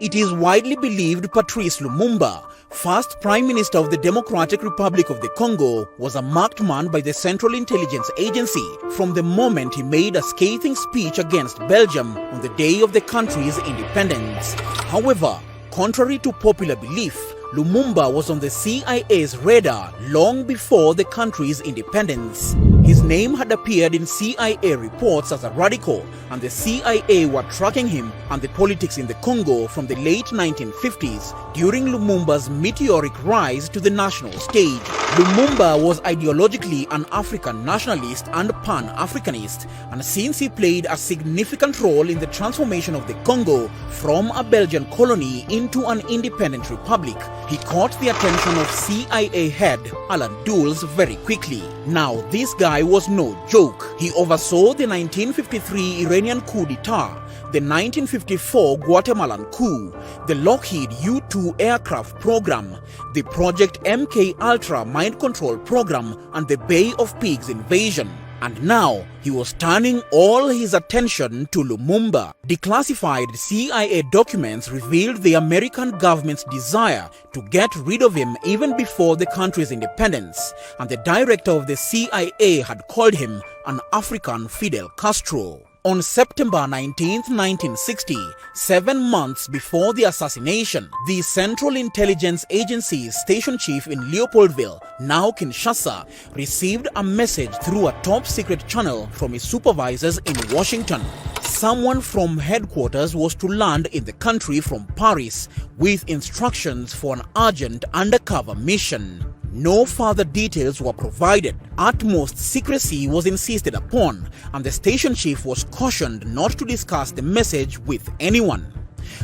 It is widely believed Patrice Lumumba, first Prime Minister of the Democratic Republic of the Congo, was a marked man by the Central Intelligence Agency from the moment he made a scathing speech against Belgium on the day of the country's independence. However, contrary to popular belief, Lumumba was on the CIA's radar long before the country's independence. His name had appeared in CIA reports as a radical, and the CIA were tracking him and the politics in the Congo from the late 1950s during Lumumba's meteoric rise to the national stage. Lumumba was ideologically an African nationalist and Pan-Africanist, and since he played a significant role in the transformation of the Congo from a Belgian colony into an independent republic, he caught the attention of CIA head Alan Dulles very quickly. Now, this guy was no joke. He oversaw the 1953 Iranian coup d'etat, the 1954 Guatemalan coup, the Lockheed U-2 aircraft program, the Project MK Ultra mind control program, and the Bay of Pigs invasion. And now, he was turning all his attention to Lumumba. Declassified CIA documents revealed the American government's desire to get rid of him even before the country's independence, and the director of the CIA had called him an African Fidel Castro. On September 19, 1960, 7 months before the assassination, the Central Intelligence Agency's station chief in Leopoldville, now Kinshasa, received a message through a top-secret channel from his supervisors in Washington. Someone from headquarters was to land in the country from Paris with instructions for an urgent undercover mission. No further details were provided. Utmost secrecy was insisted upon, and the station chief was cautioned not to discuss the message with anyone.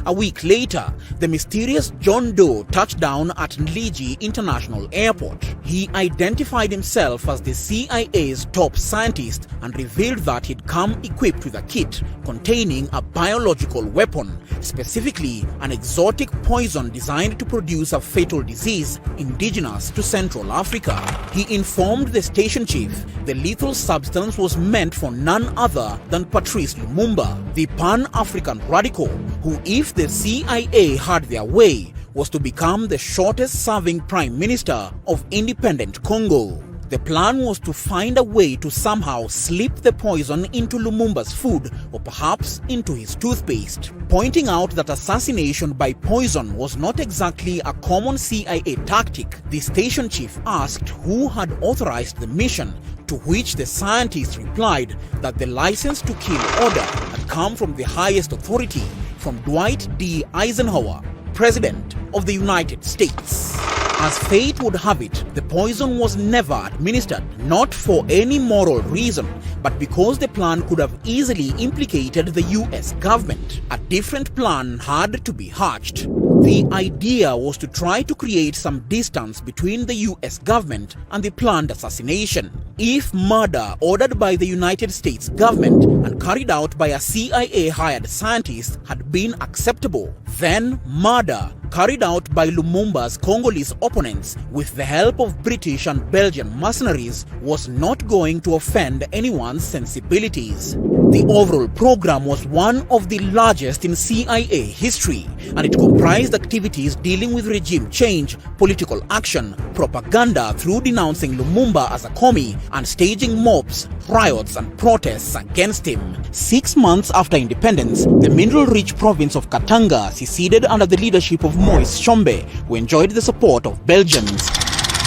A week later, the mysterious John Doe touched down at Ndliji International Airport. He identified himself as the CIA's top scientist and revealed that he'd come equipped with a kit containing a biological weapon, specifically an exotic poison designed to produce a fatal disease indigenous to Central Africa. He informed the station chief the lethal substance was meant for none other than Patrice Lumumba, the Pan-African radical, who, if the CIA had their way, was to become the shortest-serving Prime Minister of independent Congo. The plan was to find a way to somehow slip the poison into Lumumba's food, or perhaps into his toothpaste. Pointing out that assassination by poison was not exactly a common CIA tactic, the station chief asked who had authorized the mission, to which the scientist replied that the license to kill order had come from the highest authority, from Dwight D. Eisenhower, President of the United States. As fate would have it, the poison was never administered, not for any moral reason, but because the plan could have easily implicated the US government. A different plan had to be hatched. The idea was to try to create some distance between the US government and the planned assassination. If murder ordered by the United States government and carried out by a CIA-hired scientist had been acceptable, then murder carried out by Lumumba's Congolese opponents with the help of British and Belgian mercenaries was not going to offend anyone's sensibilities. The overall program was one of the largest in CIA history, and it comprised activities dealing with regime change, political action, propaganda through denouncing Lumumba as a commie, and staging mobs, riots and protests against him. 6 months after independence, the mineral-rich province of Katanga seceded under the leadership of Moise Tshombe, who enjoyed the support of Belgians.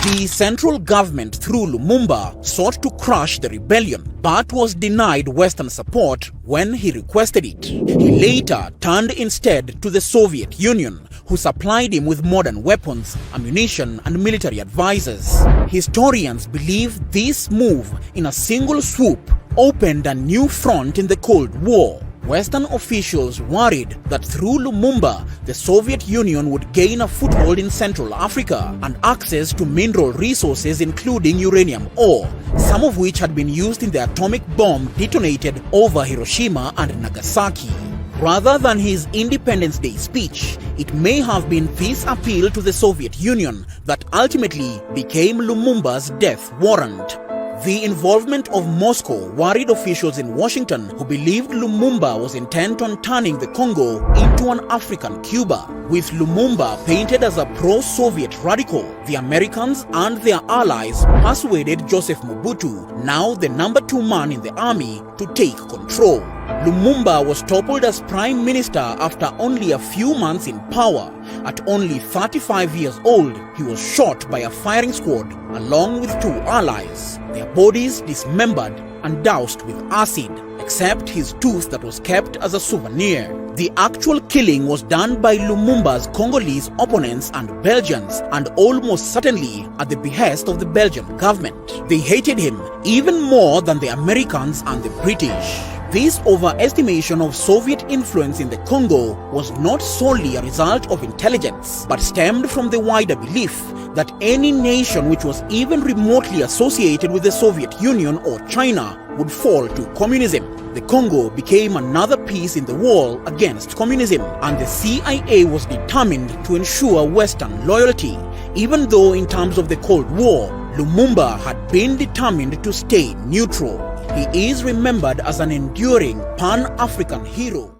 The central government, through Lumumba, sought to crush the rebellion, but was denied Western support when he requested it. He later turned instead to the Soviet Union, who supplied him with modern weapons, ammunition, and military advisors. Historians believe this move, in a single swoop, opened a new front in the Cold War. Western officials worried that through Lumumba, the Soviet Union would gain a foothold in Central Africa and access to mineral resources including uranium ore, some of which had been used in the atomic bomb detonated over Hiroshima and Nagasaki. Rather than his Independence Day speech, it may have been this appeal to the Soviet Union that ultimately became Lumumba's death warrant. The involvement of Moscow worried officials in Washington who believed Lumumba was intent on turning the Congo into an African Cuba. With Lumumba painted as a pro-Soviet radical, the Americans and their allies persuaded Joseph Mobutu, now the #2 man in the army, to take control. Lumumba was toppled as prime minister after only a few months in power. At only 35 years old, he was shot by a firing squad along with 2 allies, their bodies dismembered and doused with acid, except his tooth that was kept as a souvenir. The actual killing was done by Lumumba's Congolese opponents and Belgians, and almost certainly at the behest of the Belgian government. They hated him even more than the Americans and the British. This overestimation of Soviet influence in the Congo was not solely a result of intelligence, but stemmed from the wider belief that any nation which was even remotely associated with the Soviet Union or China would fall to communism. The Congo became another piece in the war against communism, and the CIA was determined to ensure Western loyalty, even though in terms of the Cold War, Lumumba had been determined to stay neutral. He is remembered as an enduring Pan-African hero.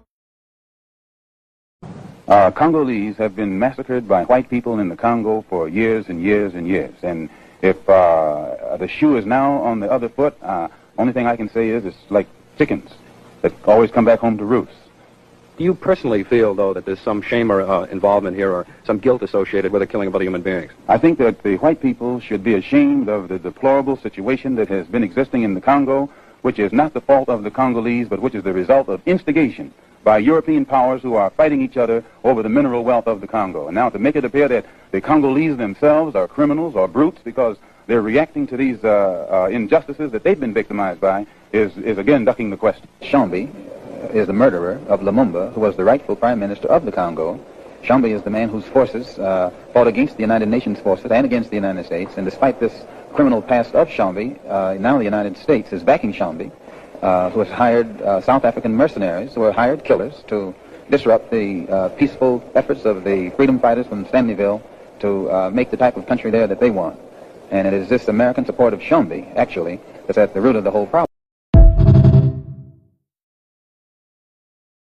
Congolese have been massacred by white people in the Congo for years and years and years. And if the shoe is now on the other foot, only thing I can say is it's like chickens that always come back home to roost. Do you personally feel, though, that there's some shame or involvement here or some guilt associated with the killing of other human beings? I think that the white people should be ashamed of the deplorable situation that has been existing in the Congo, which is not the fault of the Congolese, but which is the result of instigation by European powers who are fighting each other over the mineral wealth of the Congo. And now to make it appear that the Congolese themselves are criminals or brutes because they're reacting to these injustices that they've been victimized by is again ducking the question. Shambi is the murderer of Lumumba, who was the rightful prime minister of the Congo. Shambi is the man whose forces fought against the United Nations forces and against the United States, and despite this criminal past of Shambi, now the United States is backing Shambi, who has hired South African mercenaries, who are hired killers to disrupt the peaceful efforts of the freedom fighters from Stanleyville to make the type of country there that they want. And it is this American support of Shambi, actually, that's at the root of the whole problem.